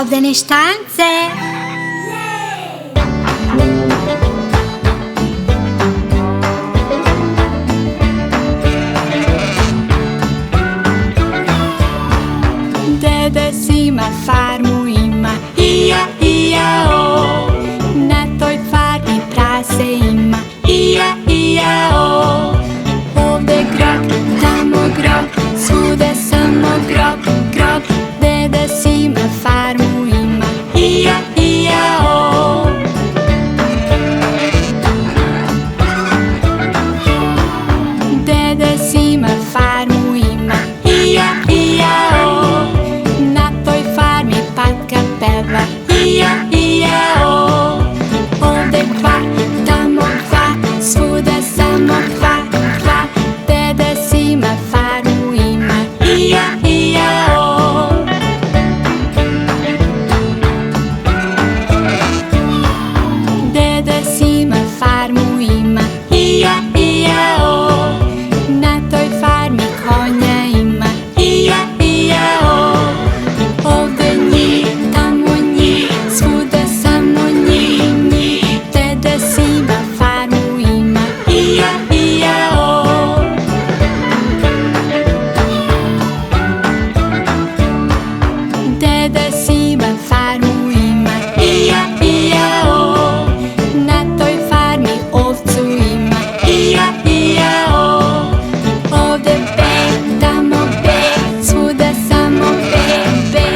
ovdje štance. Dede Sima farmu ima, ija, ija, o. Na toj farmi prase ima, ija, ija, o. Ovde grog, tamo grog, svuda samo grog, grog. Dede Sima farmu ima, ija, ija, o. Dede Sima farmu ima, ija, ija, o. Na toj farmi patka peva, ija, ija, o. Ovde kva, tamo kva, svuda samo kva, kva. Dede Sima farmu ima, ija, ija, o. Dede Sima farmu ima, ija, ija, o. Na toj farmi konja ima, ija, ija, o. Ovde njih, tamo njih, svuda samo njih, njih. Dede Sima farmu ima, ija, ija, o. Dede Sima farmu ima, ija, ija, o. Na toj farmi ovcu ima, ija, ija, o. Ovde be, tamo be, svuda samo be, be.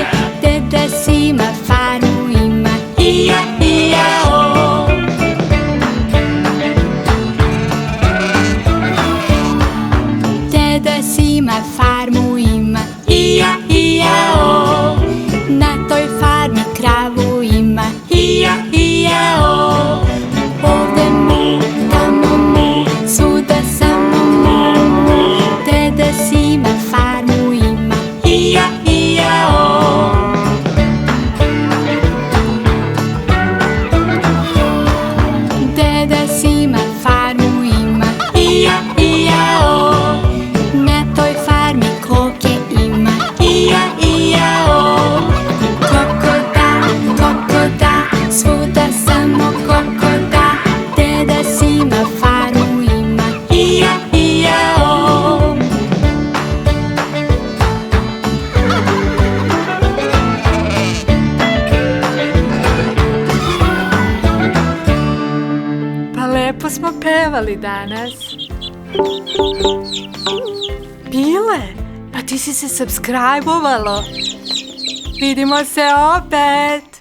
Dede Sima farmu ima, ija, ija, o. Dede Sima farmu ima, ija, ija, o. Na toj farmi kravu ima, ija, ija, o. Ovde mu, tamo mu, svuda samo mu, mu. Dede Sima farmu ima, ija, ija, o. Dede Sima farmu ima, ija, ija, o. Na toj farmi koke ima, ija, ija, o. Koko da, svuda samo koko da. Dede Sima farmu ima, ija, ija, o. Pa lepo smo pevali danas. Pile, pa ti si se subscribe-ovalo. Vidimo se opet.